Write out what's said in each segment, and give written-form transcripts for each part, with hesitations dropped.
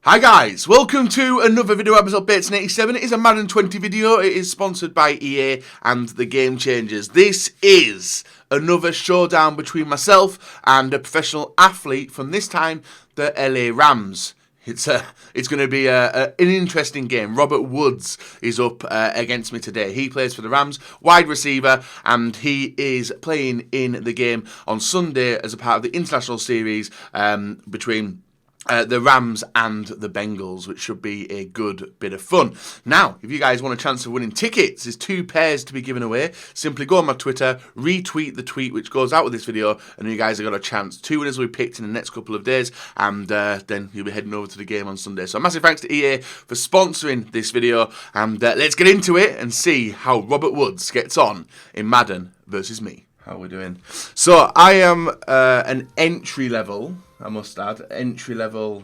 Hi guys, welcome to another video episode Bates 87. It is a Madden 20 video. It is sponsored by EA and the Game Changers. This is another showdown between myself and a professional athlete from this time, the LA Rams. It's going to be an interesting game. Robert Woods is up against me today. He plays for the Rams, wide receiver, and he is playing in the game on Sunday as a part of the international series between the Rams and the Bengals, which should be a good bit of fun. Now, if you guys want a chance of winning tickets, there's 2 pairs to be given away. Simply go on my Twitter, retweet the tweet which goes out with this video, and you guys have got a chance. 2 winners will be picked in the next couple of days, and then you'll be heading over to the game on Sunday. So massive thanks to EA for sponsoring this video, and let's get into it and see how Robert Woods gets on in Madden versus me. How are we doing? So I am an entry-level, I must add, entry-level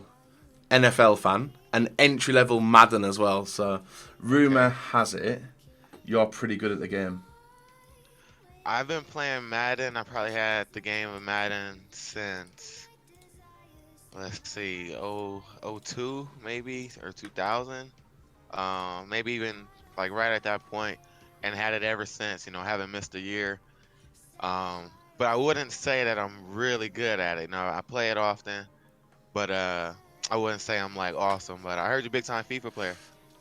NFL fan, and entry-level Madden as well. So rumour has it you're pretty good at the game. I've been playing Madden. I probably had the game of Madden since, let's see, 02 maybe, or 2000. Maybe even like right at that point, and had it ever since, haven't missed a year. But I wouldn't say that I'm really good at it. No, I play it often, but I wouldn't say I'm like awesome. But I heard you're a big time FIFA player.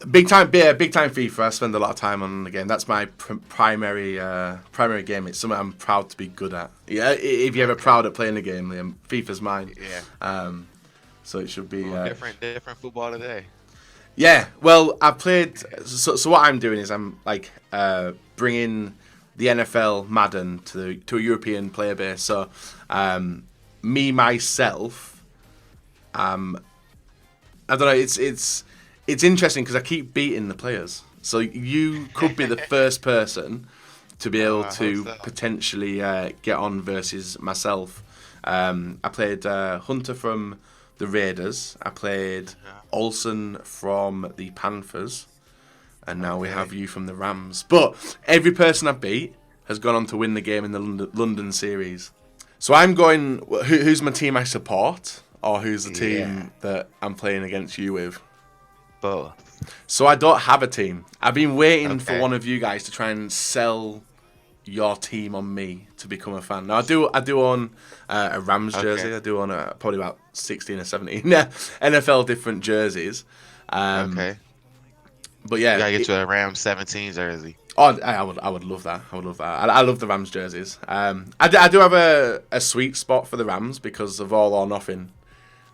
Big time FIFA. I spend a lot of time on the game. That's my primary game. It's something I'm proud to be good at. Yeah, if you're ever proud at playing the game, FIFA's mine. Yeah. So it should be different football today. Yeah. Well, I've played. So what I'm doing is I'm like bringing the NFL Madden to a European player base. So me myself, I don't know. It's interesting because I keep beating the players. So you could be the first person to be able to potentially get on versus myself. I played Hunter from the Raiders. I played Olsen from the Panthers. And now we have you from the Rams. But every person I beat has gone on to win the game in the London series. So I'm going, who's my team I support? Or who's the team that I'm playing against you with? Both. So I don't have a team. I've been waiting for one of you guys to try and sell your team on me to become a fan. Now I do own a Rams jersey. I do own probably about 16 or 17 NFL different jerseys. But yeah, you gotta get you a Rams 17 jersey. Oh, I would love that. I love the Rams jerseys. I do have a sweet spot for the Rams because of All or Nothing.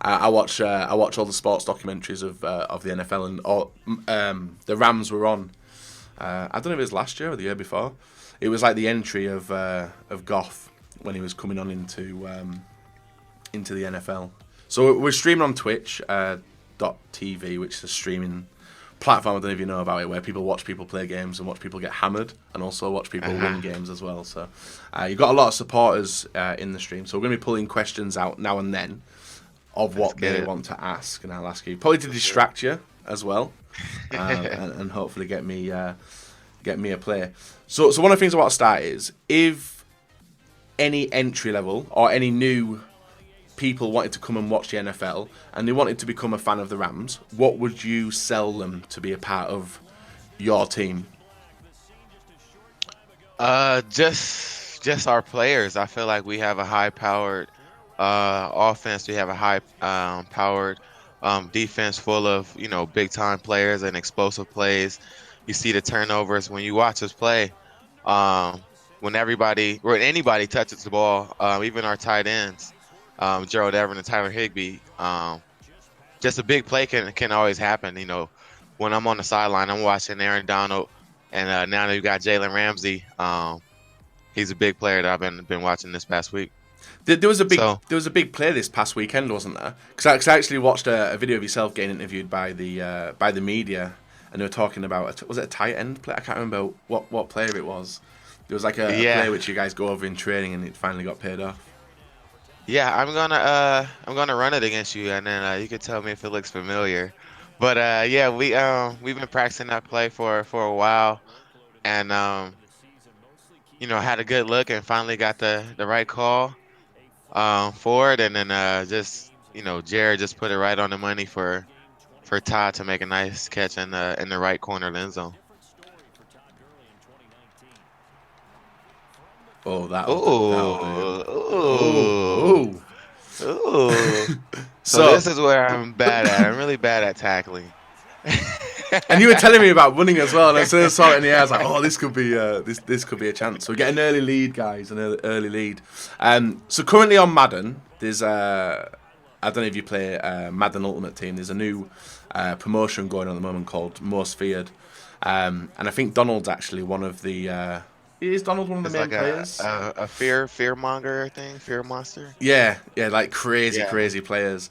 I watch all the sports documentaries of the NFL, and the Rams were on. I don't know if it was last year or the year before. It was like the entry of Goff when he was coming on into the NFL. So we're streaming on Twitch .tv, which is a streaming platform. I don't know if you know about it, where people watch people play games and watch people get hammered, and also watch people win games as well. So you've got a lot of supporters in the stream. So we're going to be pulling questions out now and then of what they want to ask, and I'll ask you probably to distract you as well, and hopefully get me a play. So one of the things I want to start is, if any entry level or any new people wanted to come and watch the NFL and they wanted to become a fan of the Rams, what would you sell them to be a part of your team? Just our players. I feel like we have a high-powered offense. We have a high-powered defense full of big-time players and explosive plays. You see the turnovers when you watch us play. When anybody touches the ball, even our tight ends. Gerald Everett and Tyler Higbee. Just a big play can always happen. When I'm on the sideline, I'm watching Aaron Donald, and now that you've got Jalen Ramsey. He's a big player that I've been watching this past week. There was a big play this past weekend, wasn't there? Because I actually watched a video of yourself getting interviewed by the media, and they were talking about, was it a tight end play? I can't remember what player it was. There was like a play which you guys go over in training, and it finally got paid off. Yeah, I'm gonna run it against you, and then you can tell me if it looks familiar. But we've been practicing that play for a while, and had a good look and finally got the right call for it, and then Jared just put it right on the money for for Todd to make a nice catch in the right corner of the end zone. Oh, that'll do. That'll do. Oh, Ooh, oh. ooh, ooh. So So, this is where I'm bad at. I'm really bad at tackling. and you were telling me about running as well, and as soon as I saw it in the air, I was like, "Oh, this could be this could be a chance." So we get an early lead, guys, an early lead. So currently on Madden, there's I don't know if you play Madden Ultimate Team. There's a new promotion going on at the moment called Most Feared, and I think Donald's actually one of the. Is Donald one of the It's main like players? a fear monger thing, fear monster. Yeah, like crazy, Yeah. crazy players.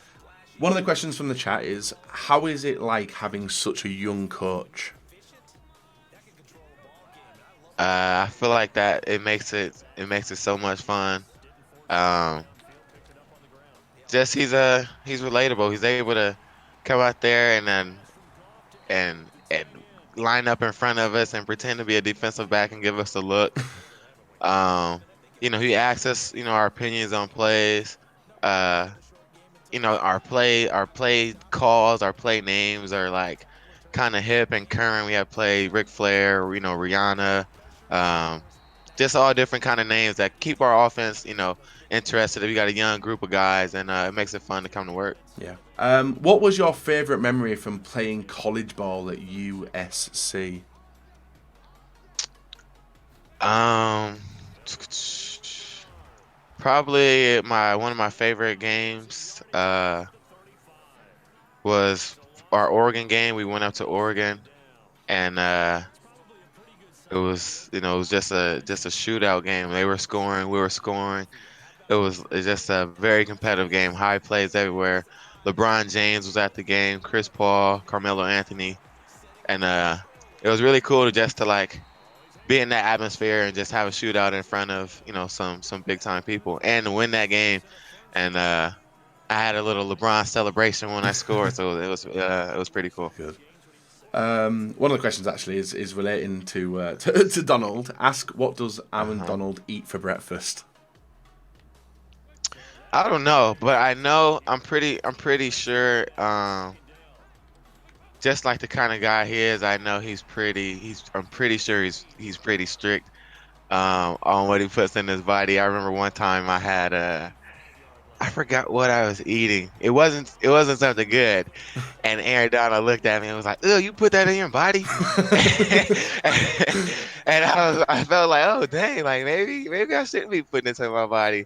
One of the questions from the chat is, how is it like having such a young coach? I feel like that it makes it so much fun. Um, just he's relatable. He's able to come out there and line up in front of us and pretend to be a defensive back and give us a look. He asks us, our opinions on plays. Uh, our play calls, our play names are like kind of hip and current. We have played Ric Flair, Rihanna, um, just all different kind of names that keep our offense, interested. We got a young group of guys, and it makes it fun to come to work. Yeah. What was your favourite memory from playing college ball at USC? Um, Probably one of my favorite games was our Oregon game. We went up to Oregon, and it was just a shootout game. They were scoring, we were scoring. It's just a very competitive game. High plays everywhere. LeBron James was at the game. Chris Paul, Carmelo Anthony, and it was really cool to like be in that atmosphere and just have a shootout in front of some big time people and to win that game. And I had a little LeBron celebration when I scored, so it was pretty cool. Good. One of the questions actually is relating to Donald. Ask, what does Aaron Uh-huh. Donald eat for breakfast? I don't know, but I know I'm pretty sure. Just like the kind of guy he is, I know I'm pretty sure he's pretty strict on what he puts in his body. I remember one time I forgot what I was eating. It wasn't something good. And Aaron Donald looked at me and was like, "Oh, you put that in your body?" And I felt like, "Oh, dang, like maybe I shouldn't be putting this in my body."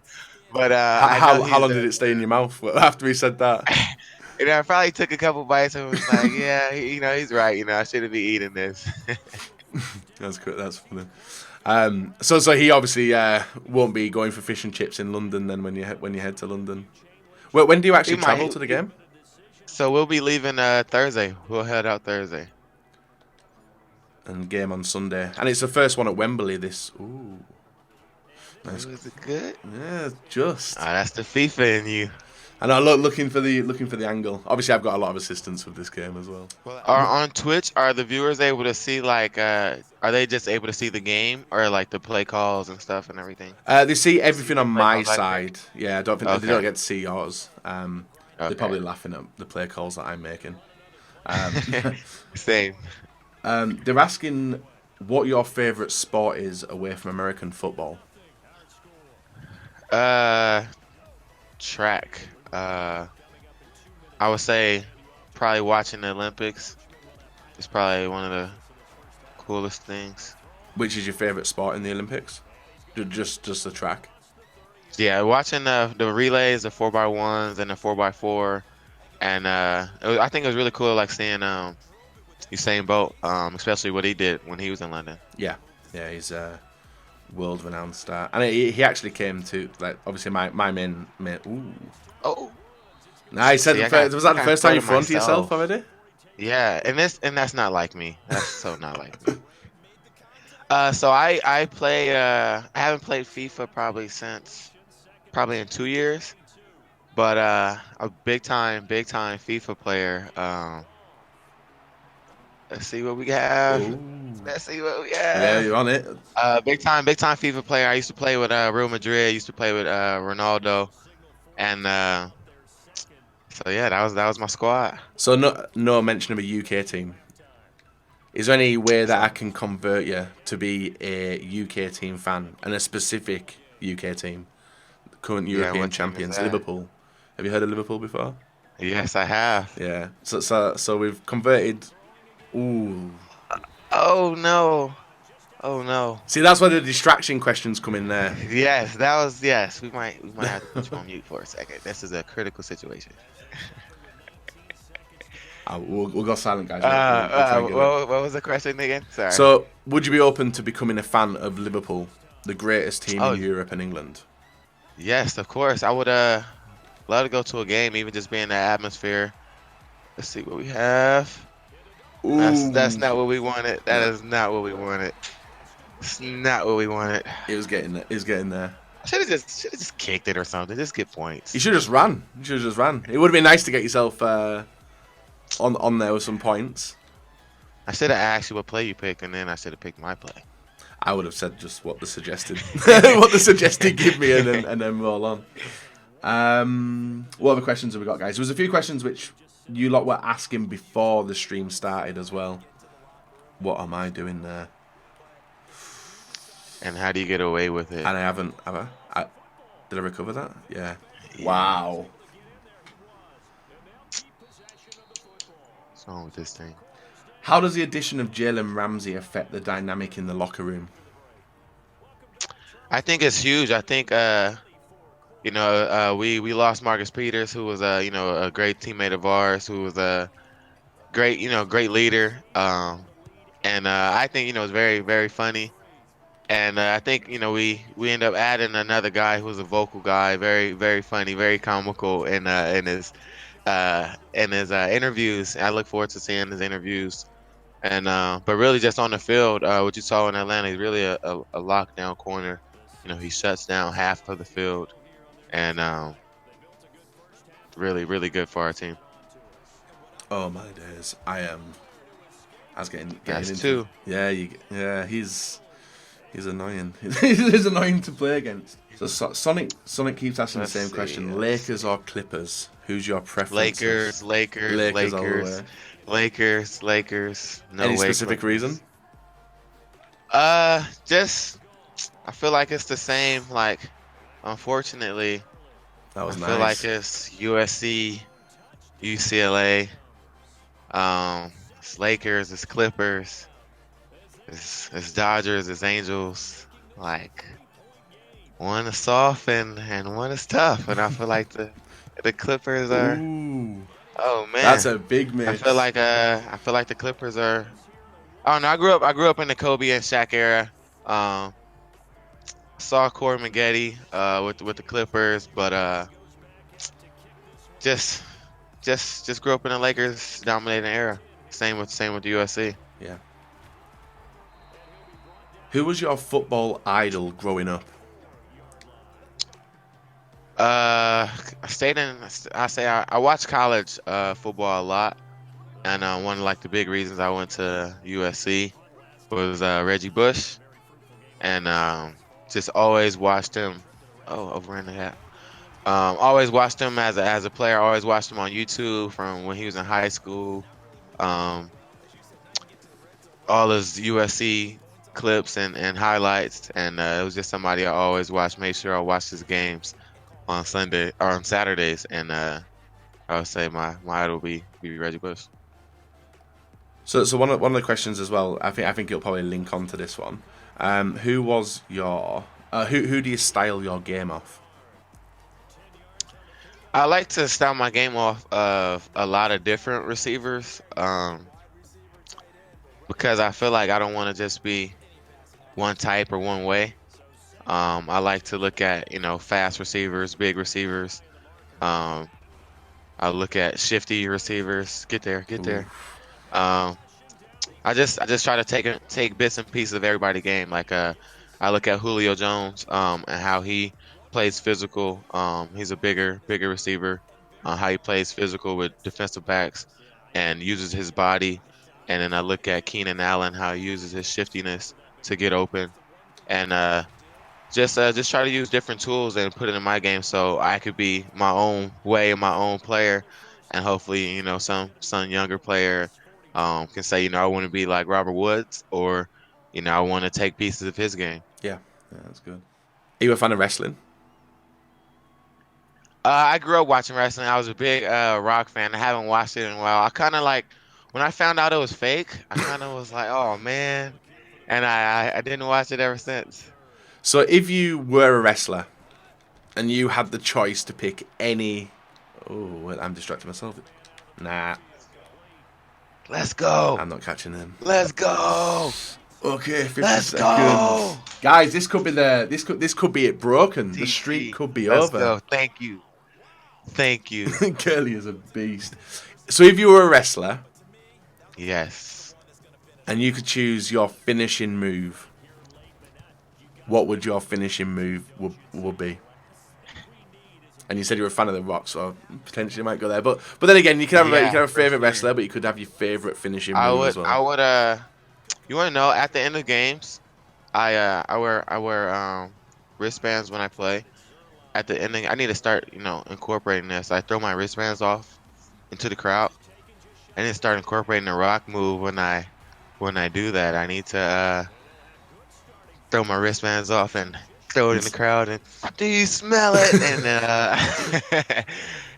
But I know How he's long did it stay in your mouth after he said that? I probably took a couple bites and was like, "Yeah, he's right. I shouldn't be eating this." That's good. That's funny. So he obviously won't be going for fish and chips in London then when you head to London. Well, when do you He actually travel might. to the game? So we'll be leaving Thursday. We'll head out Thursday. And game on Sunday, and it's the first one at Wembley. This, ooh, nice. Ooh, is it good? Yeah, just. Ah, that's the FIFA in you. And I looking for the angle. Obviously, I've got a lot of assistance with this game as well. Well, on Twitch, are the viewers able to see are they just able to see the game or like the play calls and stuff and everything? They see See everything the on play my calls I make? side. Yeah, I don't think they don't Okay. get to see yours. They're Okay. probably laughing at the play calls that I'm making. Um, Same. they're asking what your favourite sport is away from American football. Uh, Track. I would say probably watching the Olympics is probably one of the coolest things. Which is your favourite sport in the Olympics? Just the track. Yeah, watching the relays, the 4x1s and the 4x4, and I think it was really cool, like seeing Usain Bolt, especially what he did when he was in London. Yeah, he's a world renowned star, and he actually came to, like, obviously my main mate. Ooh, Oh, nah, he said see, was that the first time you fronted flown to yourself myself. already? Yeah, and that's not like me. That's so not like me. So I play. I haven't played FIFA probably in 2 years, but a big time FIFA player. Let's see what we have. Ooh, Let's see what we yeah, have. you're on it. Big time FIFA player. I used to play with Real Madrid. I used to play with Ronaldo, and So yeah, that was my squad. So no mention of a UK team. Is there any way that I So can convert you to be a UK team fan and a specific UK team? Current yeah, European what team is champions, that? Liverpool. Have you heard of Liverpool before? Yes, I have. Yeah. So we've converted. Ooh. Oh no. Oh no. See, that's where the distraction questions come in there. Yes, that was yes. We might have to put you on mute for a second. This is a critical situation. We'll go silent, guys. We'll try and get it. What was the question again? Sorry. So, would you be open to becoming a fan of Liverpool, the greatest team in Oh Europe and England? yes, of course. I would love to go to a game, even just be in the atmosphere. Let's see what we have. That's Ooh. not what we wanted. That No, is not what we wanted. It's not what we wanted. it was getting there. It was getting there. Should have just kicked it or something. Just get You points. should have just ran. You should have just ran. It would have been nice to get yourself on there with some points. I should have asked you what play you pick, and then I should have picked my play. I would have said just what the suggested, what the suggested give me, and then roll on. What other questions have we got, guys? There was a few questions which you lot were asking before the stream started as well. What am I doing there? And how do you get away with it? And I haven't, have I? Did I recover that? Yeah. Yeah. Wow. What's wrong with this thing? How does the addition of Jalen Ramsey affect the dynamic in the locker room? I think it's huge. I think we lost Marcus Peters, who was a great teammate of ours, who was a great leader. And I think it's very very funny. And I think we end up adding another guy who's a vocal guy, very very funny, very comical in his interviews. I look forward to seeing his interviews. And but really just on the field, what you saw in Atlanta, he's really a lockdown corner. He shuts down half of the field, and really really good for our team. Oh my days! I was getting That's into. two. Yeah, he's annoying. He's annoying to play against. So Sonic keeps asking Let's the same see, question: let's Lakers or Clippers? Who's your preference? Lakers, Lakers, Lakers all the Lakers, way. Lakers, Lakers. No Any way, specific Clippers. reason? Just I feel like it's the same. Like, unfortunately, That was I feel like nice. it's USC, UCLA, it's Lakers, it's Clippers, it's Dodgers, it's Angels. Like, one is soft and one is tough, and I feel like the Clippers are. Ooh, Oh that's man, a big I mix. feel like the Clippers are. Oh no, I grew up in the Kobe and Shaq era. Um, saw Corey Maggette with the Clippers, but just just grew up in the Lakers dominating era. Same with the USC. Yeah. Who was your football idol growing up? I watched college football a lot, and one of like the big reasons I went to USC was Reggie Bush, and just always watched him. Oh, over in the hat. Always watched him as a player. Always watched him on YouTube from when he was in high school. Um, all his USC clips and highlights, and it was just somebody I always watched. Made sure I watched his games on Sunday or on Saturdays, and I would say my idol would be Reggie Bush. So one of the questions as well. I think it'll probably link on to this one. Who was your who do you style your game off? I like to style my game off of a lot of different receivers, because I feel like I don't want to just be one type or one way. I like to look at fast receivers, big receivers. Um, I look at shifty receivers. Get there. Ooh. Um, I just try to take bits and pieces of everybody's game. Like I look at Julio Jones and how he plays physical. He's a bigger receiver. How he plays physical with defensive backs and uses his body. And then I look at Keenan Allen, how he uses his shiftiness to get open, and just try to use different tools and put it in my game so I could be my own way and my own player, and hopefully, some younger player can say, I want to be like Robert Woods, or I want to take pieces of his game. Yeah, that's good. Are you a fan of wrestling? I grew up watching wrestling. I was a big Rock fan. I haven't watched it in a while. I kind of like when I found out it was fake. I kind of was like, oh man, and I didn't watch it ever since. So if you were a wrestler and you had the choice to pick any... Oh, well, I'm distracting myself. Nah, Let's go. I'm not catching him. Let's go. Okay, 50 Let's seconds. go. Guys, this could be this could be it broken. The streak could be Let's over. go. Thank you. Thank you. Curly is a beast. So if you were a wrestler Yes. and you could choose your finishing move, what would your finishing move would be? And you said you're a fan of The Rock, so potentially might go there. But then again, you can have a favorite wrestler, but you could have your favorite finishing move as well. I would. You want to know? At the end of games, I wear wristbands when I play. At the ending, I need to start incorporating this. I throw my wristbands off into the crowd. I need to start incorporating the Rock move when I do that. I need to throw my wristbands off and throw it in the crowd and do you smell it and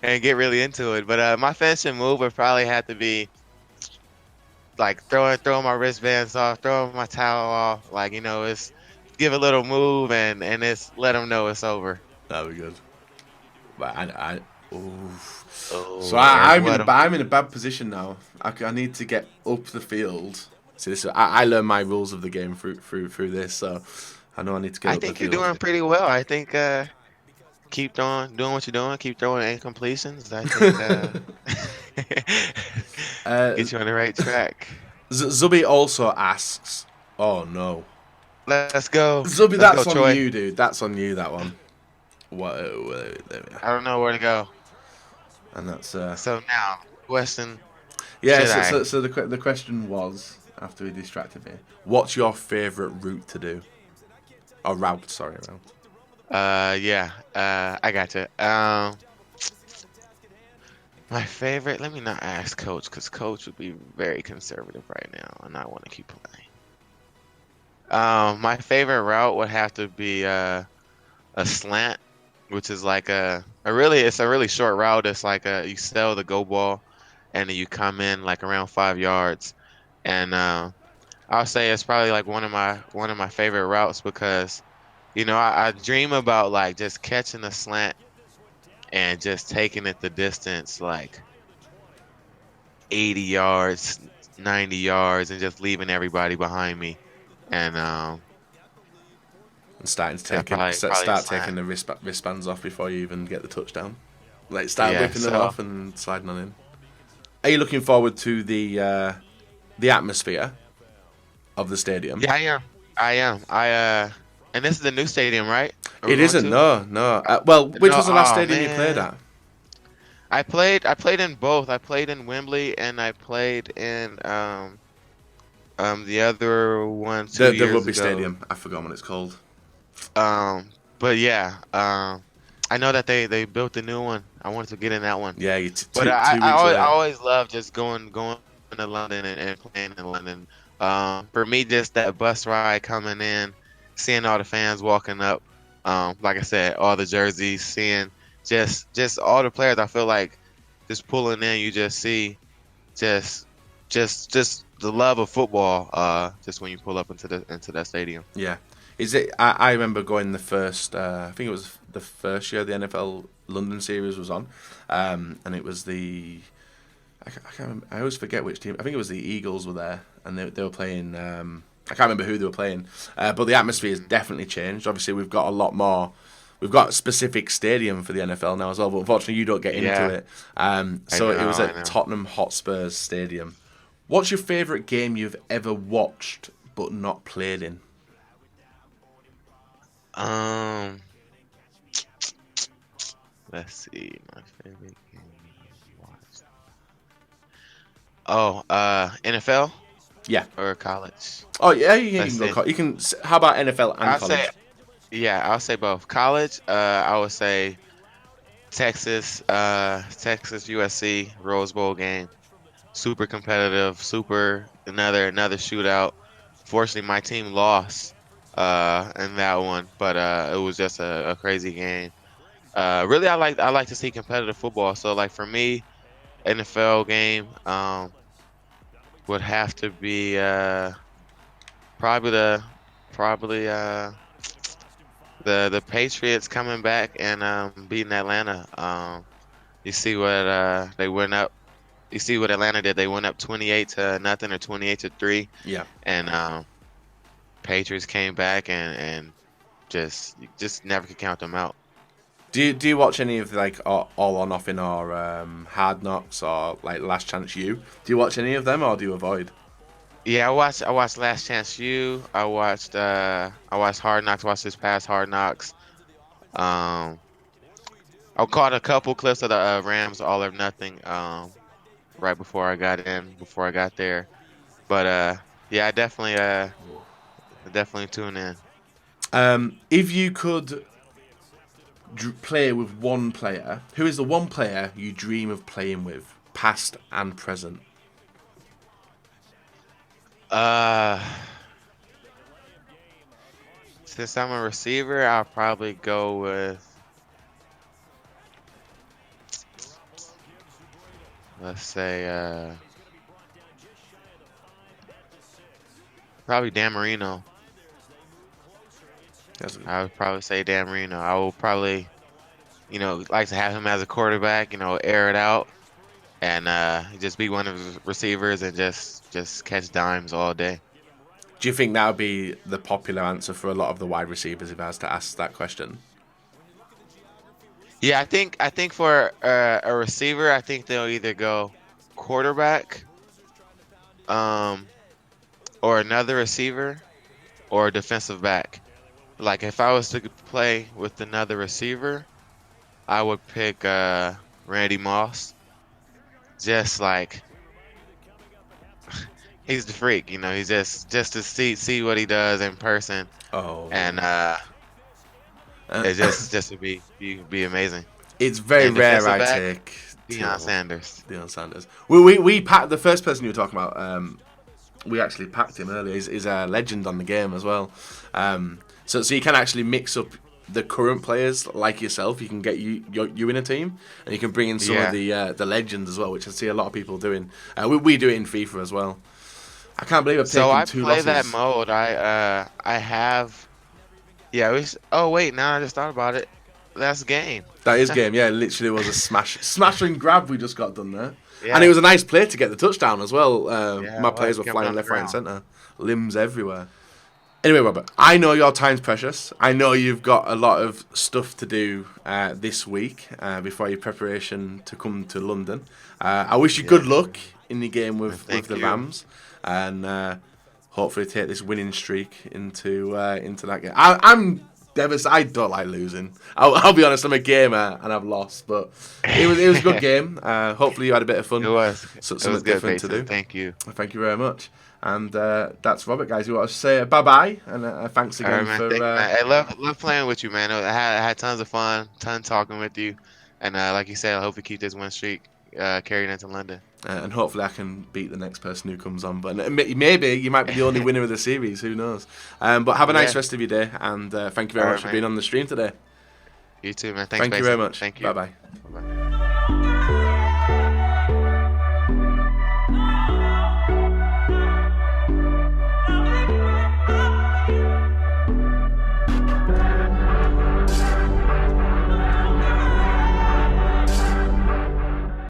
and get really into it. But my finishing move would probably have to be like throwing my wristbands off, throwing my towel off, like it's give a little move and it's let them know it's over. That'd be good. But Oh, so I'm in a bad position now. I need to get up the field. See, I learned my rules of the game through this, so I know I need to get up the field. I think you're doing pretty well. I think keep doing what you're doing. Keep throwing incompletions. I think get you on the right track. Zubby also asks, "Oh no, let's go, Zubby, let's that's go, on Troy. you, dude. That's on you. That one. What? I don't know where to go." And that's so now question. Yeah. So the question was, after he distracted me, what's your favorite route to do? Or route? Sorry, route. Yeah. I gotcha. My favorite. Let me not ask Coach, because Coach would be very conservative right now, and I want to keep playing. My favorite route would have to be a slant, which is like it's a really short route. It's like you sell the go ball, and then you come in like around 5 yards, and I'll say it's probably like one of my favorite routes because, I dream about like just catching a slant and just taking it the distance like 80 yards, 90 yards, and just leaving everybody behind me, and starting to take taking the wristbands off before you even get the touchdown. Like start whipping them off and sliding on in. Are you looking forward to the atmosphere of the stadium? Yeah, I am. And this is the new stadium, right? It isn't. No. Which was the last stadium you played at? I played in both. I played in Wembley and I played in the other one the rugby stadium. I forgot what it's called. But yeah, I know that they built a new one. I wanted to get in that one. Yeah, I always love just going to London and playing in London. For me, just that bus ride coming in, seeing all the fans walking up, like I said, all the jerseys, seeing just all the players. I feel like just pulling in, you just see just the love of football. Just when you pull up into that stadium. Yeah. Is it? I remember going the first. I think it was the first year the NFL London series was on, and it was the. I can't remember, I always forget which team. I think it was the Eagles were there, and they were playing. I can't remember who they were playing, but the atmosphere has definitely changed. Obviously, we've got a lot more. We've got a specific stadium for the NFL now as well, but unfortunately, you don't get into it. It was at Tottenham Hotspur's stadium. What's your favourite game you've ever watched but not played in? Let's see, my favorite game I watched. Oh, NFL? Yeah. Or college? Oh yeah, you can go. You can. How about NFL and college? I'll say both. College, I would say Texas USC Rose Bowl game. Super competitive, super another shootout. Fortunately, my team lost in that one, but it was just a crazy game. Really, I like to see competitive football. So like for me, NFL game would have to be probably the probably the Patriots coming back and beating Atlanta. You see what they went up. You see what Atlanta did. They went up 28-0 or 28-3, Yeah. and Patriots came back and just never could count them out. Do you watch any of like All or Nothing or Hard Knocks or like Last Chance U? Do you watch any of them or do you avoid? Yeah, I watched Last Chance U. I watched Hard Knocks. Watched this past Hard Knocks. Um, I caught a couple clips of the Rams All or Nothing right before I got there. But yeah, I definitely tune in. If you could play with one player, who is the one player you dream of playing with, past and present? Uh, since I'm a receiver, I'll probably go with, let's say, probably Dan Marino. I would probably say Dan Marino. I will probably, like to have him as a quarterback, air it out and just be one of his receivers and just catch dimes all day. Do you think that would be the popular answer for a lot of the wide receivers if I was to ask that question? Yeah, I think for a receiver, I think they'll either go quarterback, um, or another receiver, or a defensive back. Like if I was to play with another receiver, I would pick Randy Moss. Just like he's the freak, he's just to see what he does in person, Oh, and it just to be amazing. it's very And rare defensive I back, take Deion Sanders. Deion Sanders. We packed the first person you were talking about. We actually packed him earlier. He's a legend on the game as well. So you can actually mix up the current players like yourself. You can get you in a team, and you can bring in some of the legends as well, which I see a lot of people doing. We do it in FIFA as well. I can't believe I've taken So I two play losses. that mode. I have. Yeah. Oh wait, now I just thought about it. That's game. That is game, yeah. It literally was a smash and grab we just got done there. Yeah. And it was a nice play to get the touchdown as well. Yeah, My it players was. were Coming flying off the left, right, and ground. centre. Limbs everywhere. Anyway, Robert, I know your time's precious. I know you've got a lot of stuff to do this week before your preparation to come to London. I wish you good luck in the game with the you. Rams, and hopefully take this winning streak into that game. I'm devastated. I don't like losing. I'll be honest. I'm a gamer and I've lost, but it was a good game. Hopefully you had a bit of fun. It was. Something It was good, different to Peyton. do. Thank you. Thank you very much. And that's Robert, guys. You want to say bye-bye, and thanks All again right, man. for... Thank you, man. I love playing with you, man. I had tons of fun, talking with you, and like you said, I hope we keep this win streak carried into London. and hopefully I can beat the next person who comes on. But maybe you might be the only winner of the series. Who knows? But have a nice rest of your day, and thank you very much for being on the stream today. You too, man. Thanks, Thank you Mason. very much. Thank you. Bye-bye. Bye-bye.